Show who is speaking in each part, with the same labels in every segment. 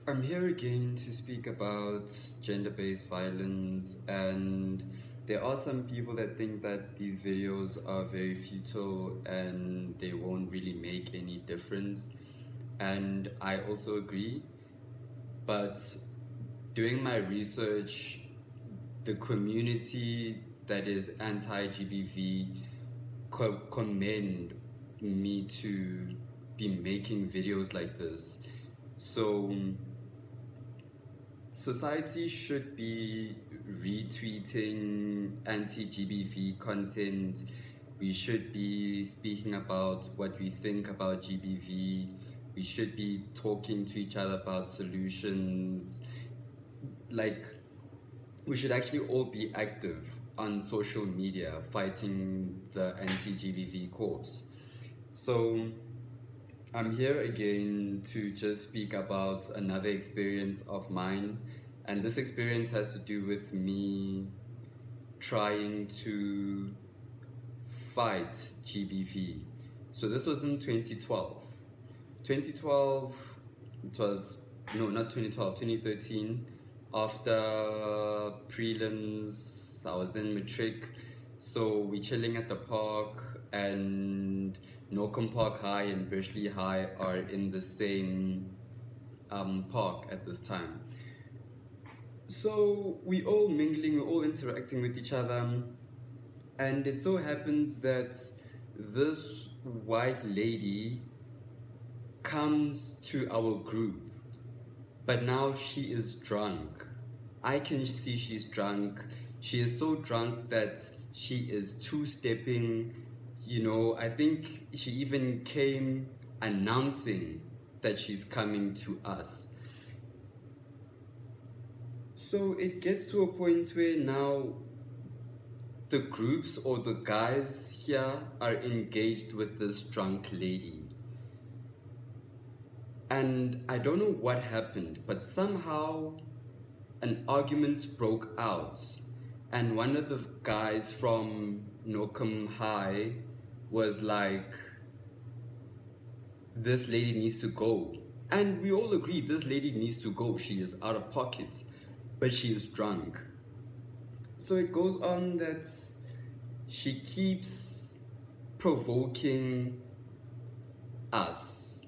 Speaker 1: I'm here again to speak about gender-based violence, and there are some people that think that these videos are very futile and they won't really make any difference. And I also agree, but doing my research, the community that is anti-GBV commend me to be making videos like this. So society should be retweeting anti-GBV content. We should be speaking about what we think about GBV. We should be talking to each other about solutions. Like, we should actually all be active on social media fighting the anti-GBV cause. So I'm here again to just speak about another experience of mine, and this experience has to do with me trying to fight GBV. So this was in 2012. 2012, it was, no, not 2012, 2013. After prelims, I was in matric, so we chilling at the park, and Norcom Park High and Breshley High are in the same park at this time. So we all mingling, we're all interacting with each other, and it so happens that this white lady comes to our group, but now she is drunk. I can see she's drunk. She is so drunk that she is two-stepping. I think she even came announcing that she's coming to us. So it gets to a point where now the groups or the guys here are engaged with this drunk lady. And I don't know what happened, but somehow an argument broke out. And one of the guys from Norcom High was like, this lady needs to go. And we all agree this lady needs to go. She is out of pocket, but she is drunk. So it goes on that she keeps provoking us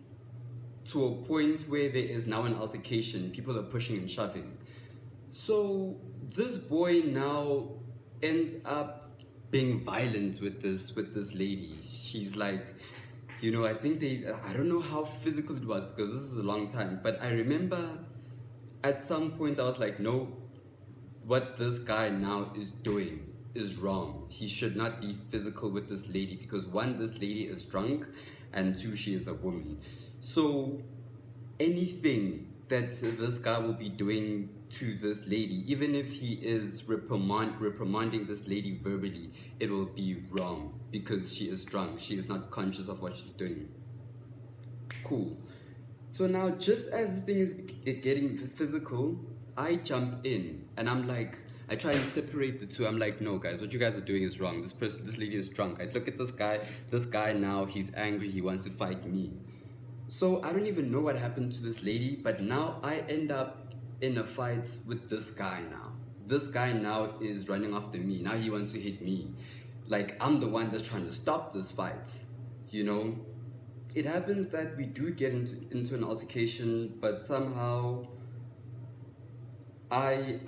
Speaker 1: to a point where there is now an altercation. People are pushing and shoving. So this boy now ends up being violent with this lady. She's like, I think I don't know how physical it was because this is a long time, but I remember at some point I was like, no, what this guy now is doing is wrong. He should not be physical with this lady because one, this lady is drunk, and two, she is a woman. So anything that this guy will be doing to this lady, even if he is reprimanding this lady verbally, it will be wrong because she is drunk. She is not conscious of what she's doing. Cool. So now, just as the thing is getting physical, I jump in and I'm like, I try and separate the two. I'm like, no guys, what you guys are doing is wrong. This lady is drunk. I look at this guy now, he's angry, he wants to fight me. So I don't even know what happened to this lady, but now I end up in a fight with this guy now. This guy now is running after me. Now he wants to hit me. Like, I'm the one that's trying to stop this fight, It happens that we do get into an altercation, but somehow I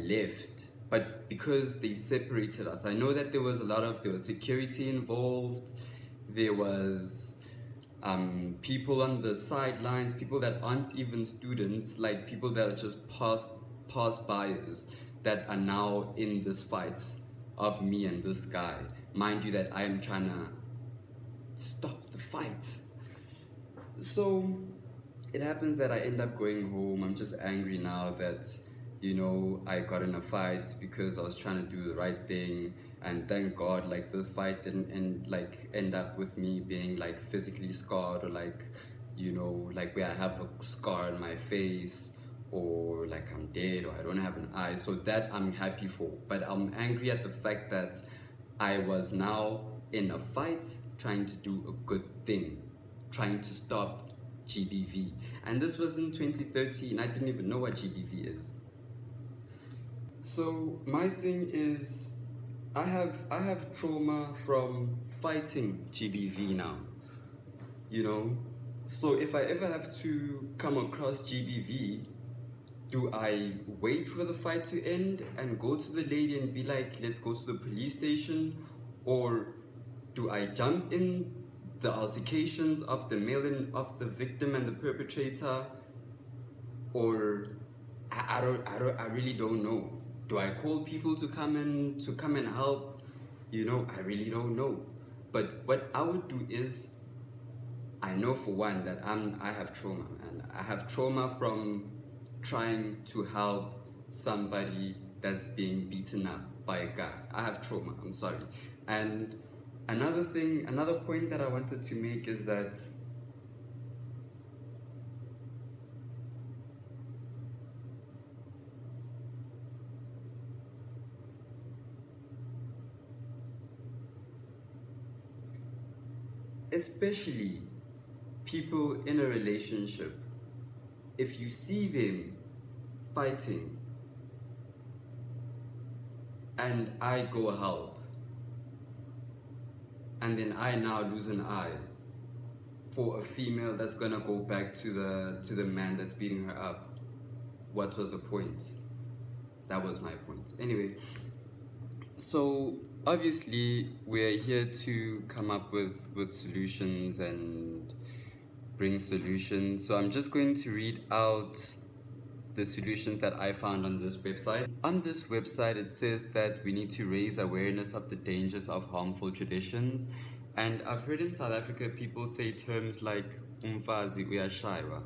Speaker 1: left, but because they separated us. I know that there was security involved. There was people on the sidelines, people that aren't even students, like people that are just past buyers that are now in this fight of me and this guy. Mind you that I am trying to stop the fight. So it happens that I end up going home. I'm just angry now that, I got in a fight because I was trying to do the right thing. And thank God, like, this fight didn't end up with me being like physically scarred, or like, like where I have a scar on my face, or like I'm dead, or I don't have an eye. So that I'm happy for. But I'm angry at the fact that I was now in a fight trying to do a good thing, trying to stop GBV. And this was in 2013. I didn't even know what GBV is. So my thing is, I have trauma from fighting GBV now, you know. So if I ever have to come across GBV, do I wait for the fight to end and go to the lady and be like, let's go to the police station? Or do I jump in the altercations of the of the victim and the perpetrator? Or I really don't know. Do I call people to come and help? You know, I really don't know. But what I would do is, I know for one that I have trauma, and I have trauma from trying to help somebody that's being beaten up by a guy. I have trauma, I'm sorry. And another point that I wanted to make is that especially people in a relationship, if you see them fighting and I go help, and then I now lose an eye for a female that's gonna go back to the man that's beating her up, what was the point? That was my point. Anyway, so obviously we're here to come up with solutions and bring solutions. So I'm just going to read out the solutions that I found on this website. On this website, it says that we need to raise awareness of the dangers of harmful traditions. And I've heard in South Africa people say terms like umfazi uyashaywa.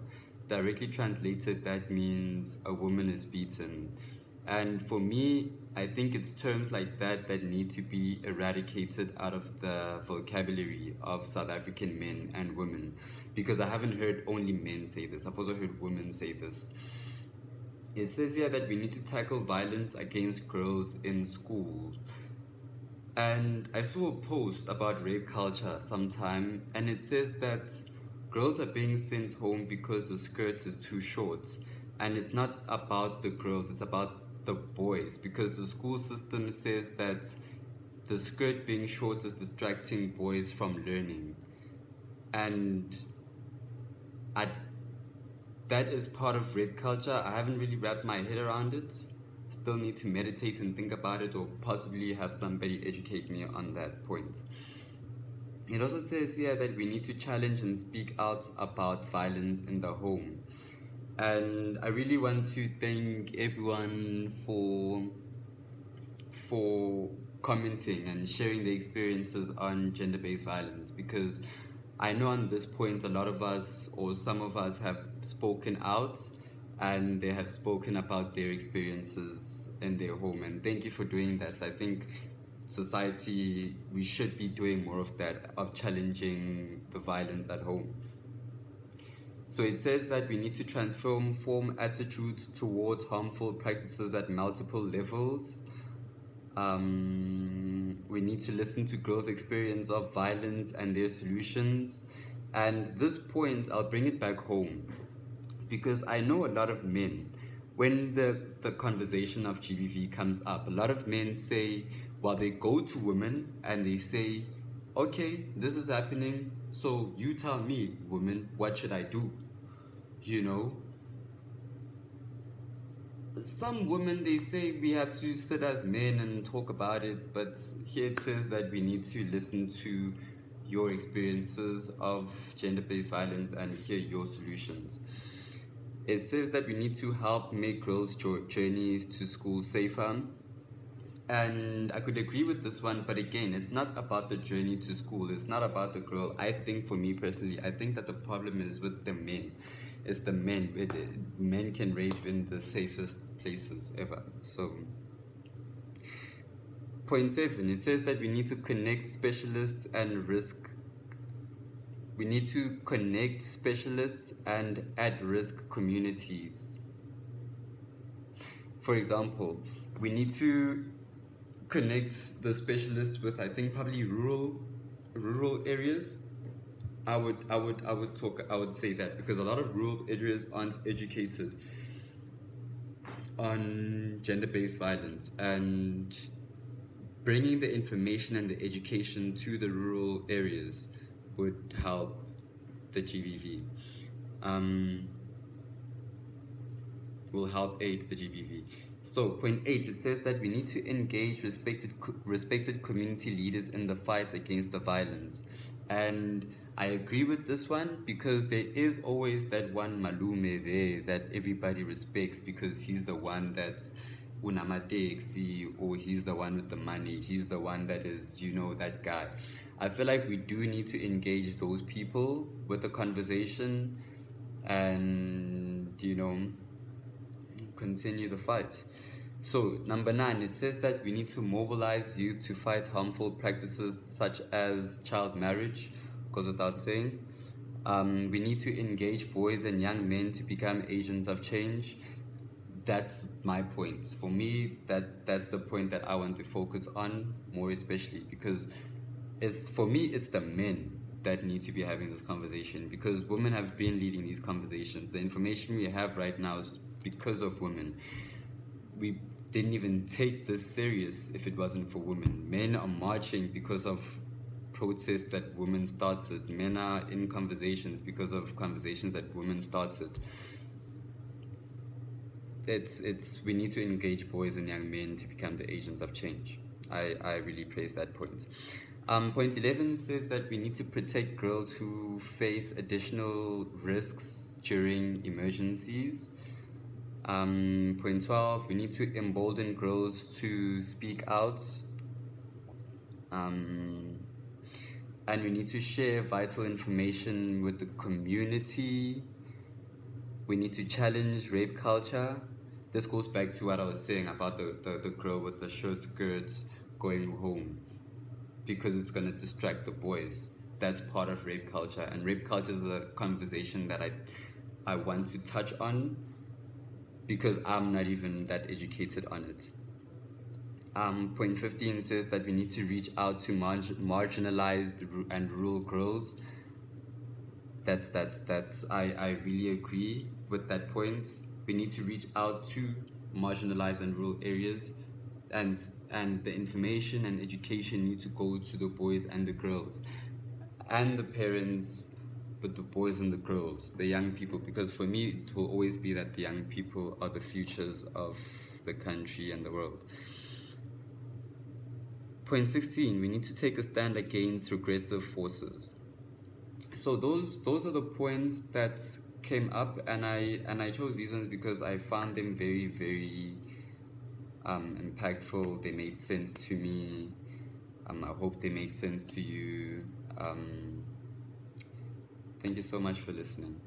Speaker 1: Directly translated, that means a woman is beaten. And for me, I think it's terms like that that need to be eradicated out of the vocabulary of South African men and women, because I haven't heard only men say this, I've also heard women say this. It says here that we need to tackle violence against girls in school. And I saw a post about rape culture sometime, and it says that girls are being sent home because the skirt is too short. And it's not about the girls, it's about the boys, because the school system says that the skirt being short is distracting boys from learning. And that is part of rape culture. I haven't really wrapped my head around it. Still need to meditate and think about it, or possibly have somebody educate me on that point. It also says here that we need to challenge and speak out about violence in the home. And I really want to thank everyone for commenting and sharing their experiences on gender-based violence, because I know on this point a lot of us, or some of us, have spoken out and they have spoken about their experiences in their home. And thank you for doing that. I think society, we should be doing more of that, of challenging the violence at home. So it says that we need to transform attitudes towards harmful practices at multiple levels. We need to listen to girls' experience of violence and their solutions. And this point, I'll bring it back home, because I know a lot of men, when the conversation of GBV comes up, a lot of men say, well, they go to women and they say, okay, this is happening, so you tell me, woman, what should I do? You know? Some women, they say we have to sit as men and talk about it, but here it says that we need to listen to your experiences of gender-based violence and hear your solutions. It says that we need to help make girls' journeys to school safer. And I could agree with this one, but again, it's not about the journey to school. It's not about the girl. I think, for me personally, I think that the problem is with the men. It's the men. Men can rape in the safest places ever. So, point 7, it says that we need to connect specialists and at-risk communities. For example, we need to connect the specialists with, I think, probably rural areas, I would say that because a lot of rural areas aren't educated on gender-based violence, and bringing the information and the education to the rural areas would help the GBV. Will help aid the GBV. So, point 8, it says that we need to engage respected community leaders in the fight against the violence. And I agree with this one because there is always that one malume there that everybody respects because he's the one that's unamateksi, or he's the one with the money, he's the one that is, that guy. I feel like we do need to engage those people with the conversation and, continue the fight. So, number 9, it says that we need to mobilize youth to fight harmful practices such as child marriage, goes without saying. We need to engage boys and young men to become agents of change. That's my point. For me, that's the point that I want to focus on more, especially because for me it's the men that need to be having this conversation, because women have been leading these conversations. The information we have right now is because of women. We didn't even take this serious if it wasn't for women. Men are marching because of protests that women started. Men are in conversations because of conversations that women started. We need to engage boys and young men to become the agents of change. I really praise that point. Point 11 says that we need to protect girls who face additional risks during emergencies. Point 12, we need to embolden girls to speak out. And we need to share vital information with the community. We need to challenge rape culture. This goes back to what I was saying about the girl with the short skirts going home, because it's going to distract the boys. That's part of rape culture, and rape culture is a conversation that I want to touch on because I'm not even that educated on it. Point 15 says that we need to reach out to marginalized and rural girls. I really agree with that point. We need to reach out to marginalized and rural areas, and the information and education need to go to the boys and the girls and the parents, but the boys and the girls, the young people, because for me it will always be that the young people are the futures of the country and the world. Point 16, we need to take a stand against regressive forces. So those are the points that came up, and I chose these ones because I found them very, very impactful. They made sense to me. I hope they make sense to you. Thank you so much for listening.